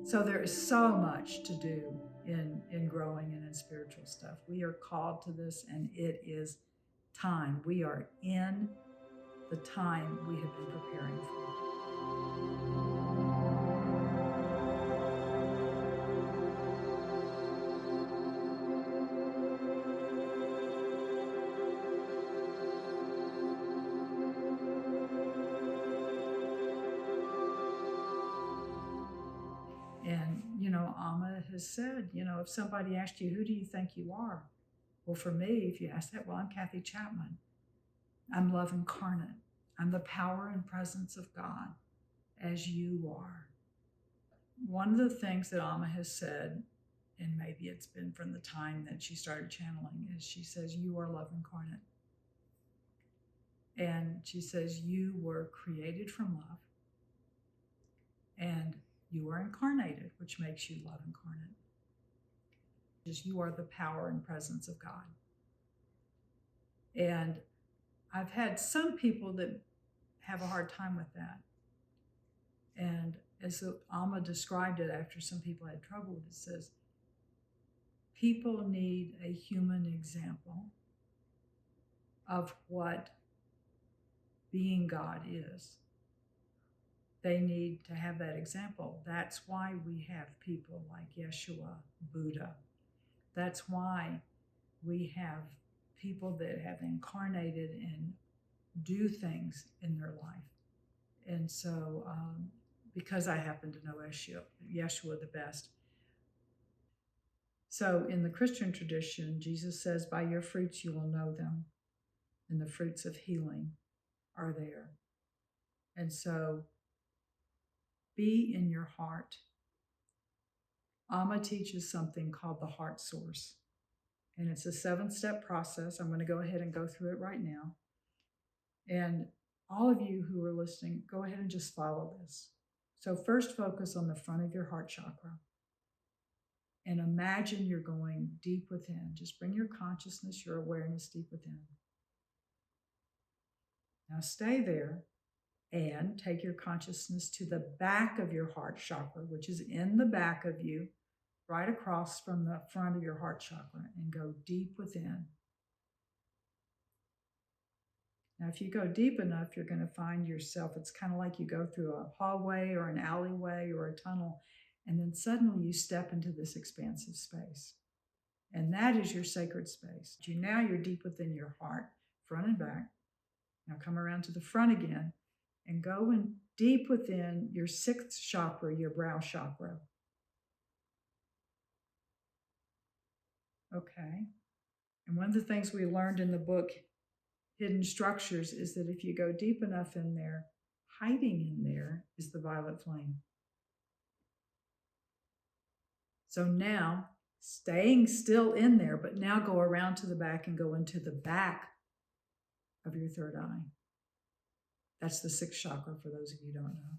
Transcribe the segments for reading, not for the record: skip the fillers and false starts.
So there is so much to do in growing and in spiritual stuff. We are called to this, and it is time. We are in the time we have been preparing for. And, Amma has said, if somebody asked you, who do you think you are? Well, for me, if you ask that, well, I'm Cathy Chapman. I'm love incarnate. I'm the power and presence of God as you are. One of the things that Amma has said, and maybe it's been from the time that she started channeling, is she says, you are love incarnate. And she says, you were created from love. And you are incarnated, which makes you love incarnate. You are the power and presence of God. And I've had some people that have a hard time with that. And as Amma described it after some people had trouble with it, says, people need a human example of what being God is. They need to have that example. That's why we have people like Yeshua, Buddha. That's why we have people that have incarnated and do things in their life. And so, because I happen to know Yeshua the best. So in the Christian tradition, Jesus says, by your fruits you will know them. And the fruits of healing are there. And so be in your heart. Amma teaches something called the heart source. And it's a 7-step process. I'm going to go ahead and go through it right now. And all of you who are listening, go ahead and just follow this. So first focus on the front of your heart chakra. And imagine you're going deep within. Just bring your consciousness, your awareness deep within. Now stay there and take your consciousness to the back of your heart chakra, which is in the back of you, right across from the front of your heart chakra, and go deep within. Now, if you go deep enough, you're going to find yourself, it's kind of like you go through a hallway or an alleyway or a tunnel, and then suddenly you step into this expansive space. And that is your sacred space. Now you're deep within your heart, front and back. Now come around to the front again and go in deep within your 6th chakra, your brow chakra. Okay. And one of the things we learned in the book, Hidden Structures, is that if you go deep enough in there, hiding in there is the violet flame. So now, staying still in there, but now go around to the back and go into the back of your 3rd eye. That's the 6th chakra for those of you who don't know.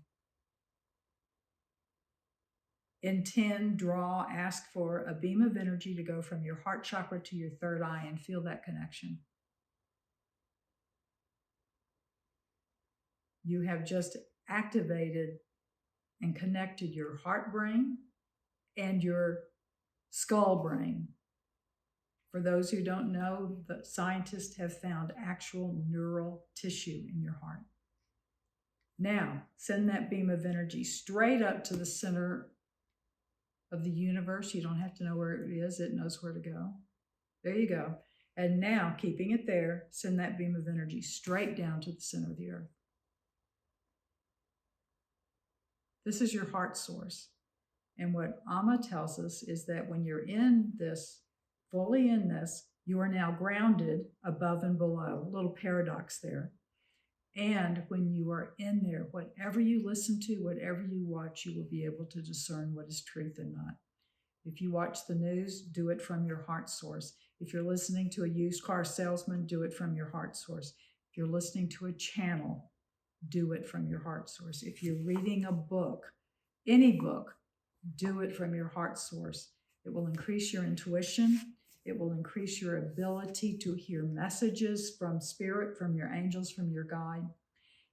Intend, draw, ask for a beam of energy to go from your heart chakra to your 3rd eye and feel that connection. You have just activated and connected your heart brain and your skull brain. For those who don't know, the scientists have found actual neural tissue in your heart. Now, send that beam of energy straight up to the center of the universe. You don't have to know where it is. It knows where to go. There you go. And now, keeping it there, send that beam of energy straight down to the center of the earth. This is your heart source. And what Amma tells us is that when you're in this, fully in this, you are now grounded above and below. A little paradox there. And when you are in there, whatever you listen to, whatever you watch, you will be able to discern what is truth and not. If you watch the news, do it from your heart source. If you're listening to a used car salesman, do it from your heart source. If you're listening to a channel, do it from your heart source. If you're reading a book, any book, do it from your heart source. It will increase your intuition. It will increase your ability to hear messages from spirit, from your angels, from your guide.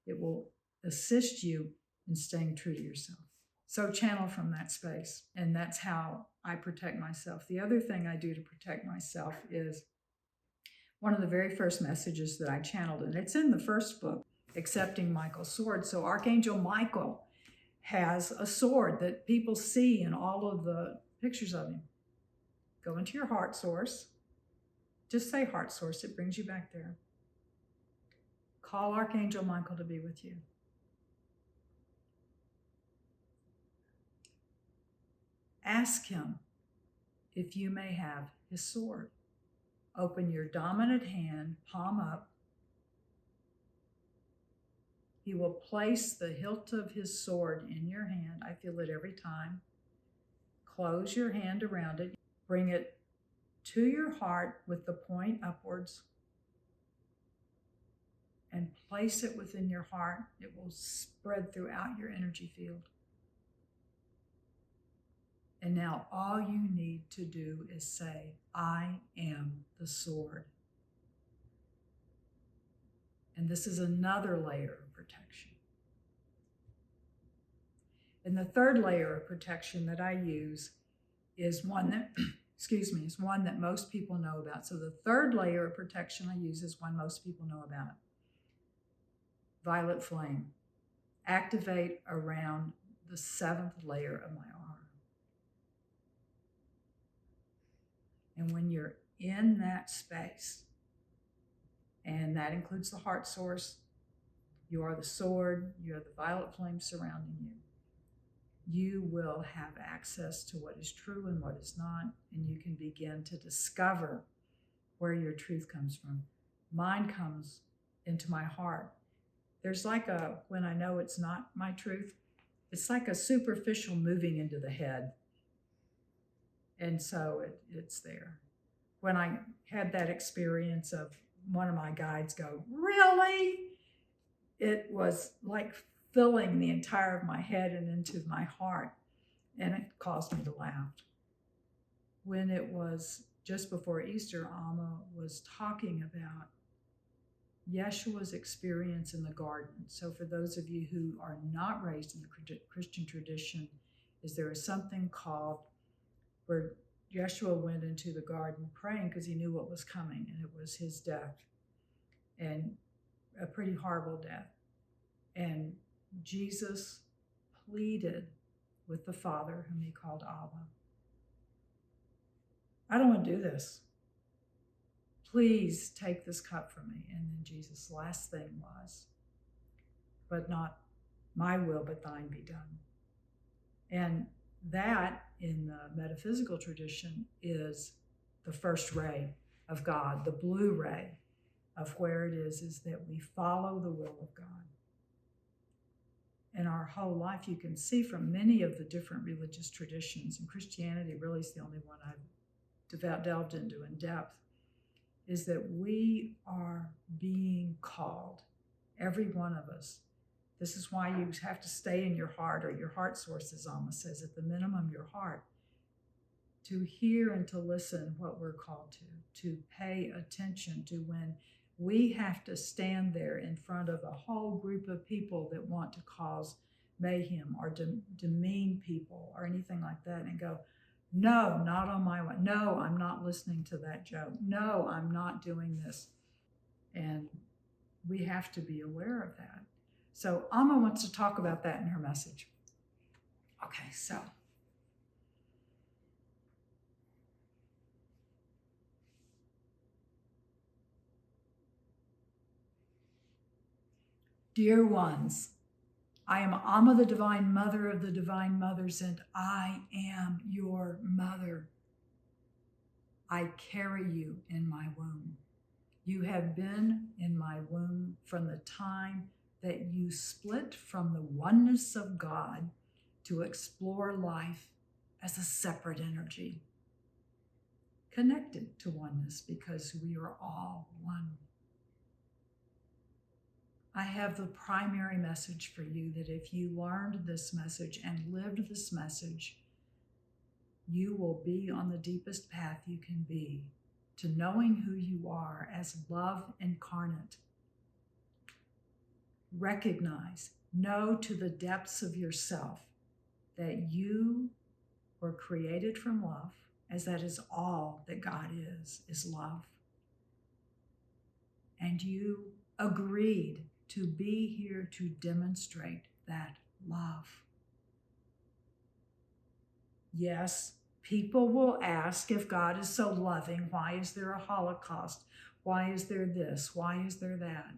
It will assist you in staying true to yourself. So channel from that space. And that's how I protect myself. The other thing I do to protect myself is one of the very first messages that I channeled, and it's in the first book, Accepting Michael's Sword. So Archangel Michael has a sword that people see in all of the pictures of him. Go into your heart source. Just say heart source. It brings you back there. Call Archangel Michael to be with you. Ask him if you may have his sword. Open your dominant hand, palm up. He will place the hilt of his sword in your hand. I feel it every time. Close your hand around it. Bring it to your heart with the point upwards and place it within your heart. It will spread throughout your energy field. And now all you need to do is say, I am the sword. And this is another layer of protection. And the third layer of protection that I use is one that, is one that most people know about. So the third layer of protection I use is one most people know about. Violet flame. Activate around the 7th layer of my aura. And when you're in that space, and that includes the heart source, you are the sword, you are the violet flame surrounding you, you will have access to what is true and what is not, and you can begin to discover where your truth comes from. Mine comes into my heart. There's like when I know it's not my truth, it's like a superficial moving into the head. And so it's there. When I had that experience of one of my guides go, really? It was like filling the entire of my head and into my heart. And it caused me to laugh. When it was just before Easter, Amma was talking about Yeshua's experience in the garden. So for those of you who are not raised in the Christian tradition, there is something called where Yeshua went into the garden praying because he knew what was coming, and it was his death, and a pretty horrible death. And Jesus pleaded with the Father, whom he called Abba. I don't want to do this. Please take this cup from me. And then Jesus' last thing was, but not my will, but thine be done. And that, in the metaphysical tradition, is the first ray of God, the blue ray of where it is that we follow the will of God. In our whole life, you can see from many of the different religious traditions, and Christianity really is the only one I've delved into in depth, is that we are being called, every one of us. This is why you have to stay in your heart, or your heart source, as Amma says, at the minimum your heart, to hear and to listen what we're called to pay attention to when we have to stand there in front of a whole group of people that want to cause mayhem or demean people or anything like that, and go, no, not on my way. No, I'm not listening to that joke. No, I'm not doing this. And we have to be aware of that. So Amma wants to talk about that in her message. Okay, so. Dear ones, I am Amma, the Divine Mother of the Divine Mothers, and I am your mother. I carry you in my womb. You have been in my womb from the time that you split from the oneness of God to explore life as a separate energy, connected to oneness because we are all one. I have the primary message for you that if you learned this message and lived this message, you will be on the deepest path you can be to knowing who you are as love incarnate. Recognize Know to the depths of yourself that you were created from love, as that is all that God is love. And you agreed to be here to demonstrate that love. Yes, people will ask, if God is so loving, why is there a Holocaust? Why is there this? Why is there that?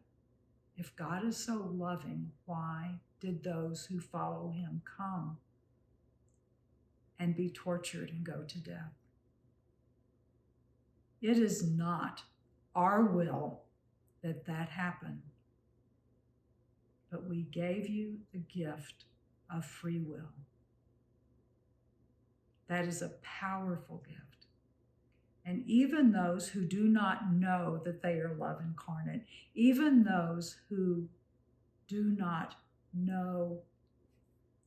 If God is so loving, why did those who follow him come and be tortured and go to death? It is not our will that that happen, but we gave you the gift of free will. That is a powerful gift. And even those who do not know that they are love incarnate, even those who do not know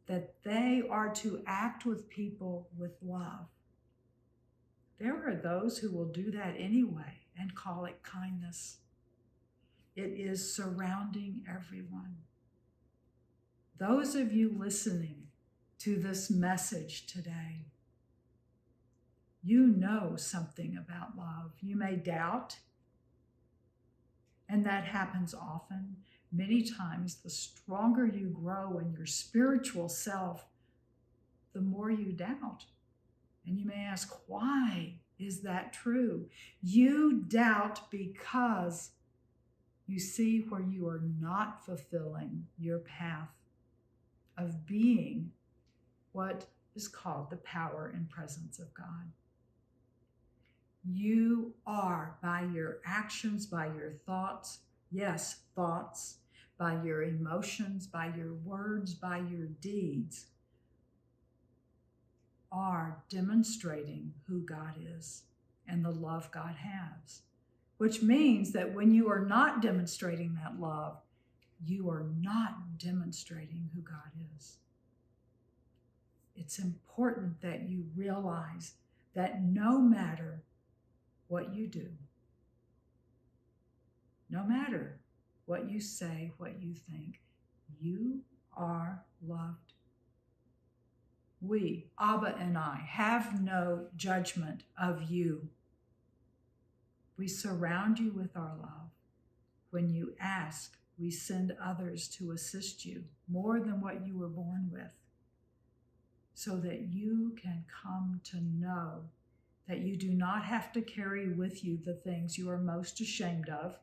that they are to act with people with love, there are those who will do that anyway and call it kindness. It is surrounding everyone. Those of you listening to this message today, you know something about love. You may doubt, and that happens often. Many times, the stronger you grow in your spiritual self, the more you doubt. And you may ask, why is that true? You doubt because you see where you are not fulfilling your path of being what is called the power and presence of God. You are, by your actions, by your thoughts, yes, thoughts, by your emotions, by your words, by your deeds, are demonstrating who God is and the love God has. Which means that when you are not demonstrating that love, you are not demonstrating who God is. It's important that you realize that no matter what you do, no matter what you say, what you think, you are loved. We, Abba and I, have no judgment of you. We surround you with our love. When you ask, we send others to assist you more than what you were born with, so that you can come to know that you do not have to carry with you the things you are most ashamed of,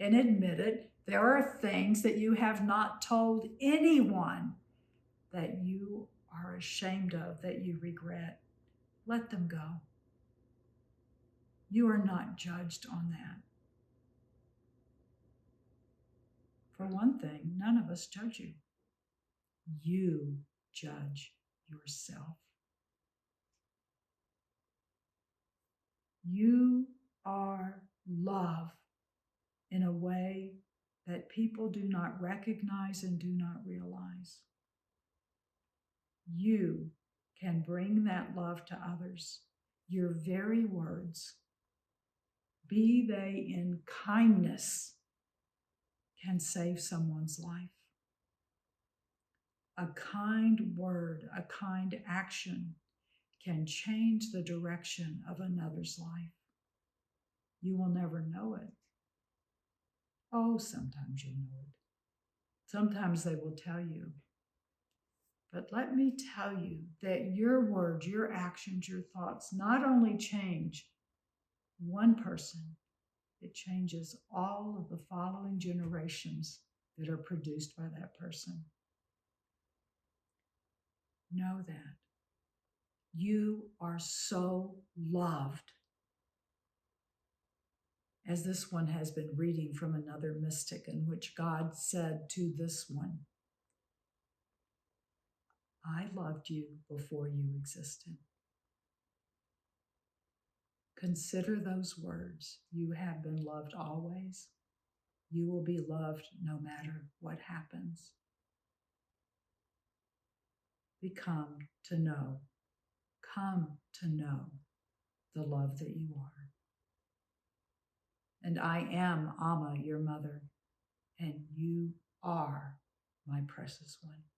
and admit it. There are things that you have not told anyone that you are ashamed of, that you regret. Let them go. You are not judged on that. For one thing, none of us judge you. You judge yourself. You are love in a way that people do not recognize and do not realize. You can bring that love to others. Your very words, be they in kindness, can save someone's life. A kind word, a kind action can change the direction of another's life. You will never know it. Oh, sometimes you'll know it. Sometimes they will tell you. But let me tell you that your words, your actions, your thoughts not only change one person, it changes all of the following generations that are produced by that person. Know that. You are so loved. As this one has been reading from another mystic, in which God said to this one, I loved you before you existed. Consider those words. You have been loved always. You will be loved no matter what happens. Come to know the love that you are. And I am Amma, your mother, and you are my precious one.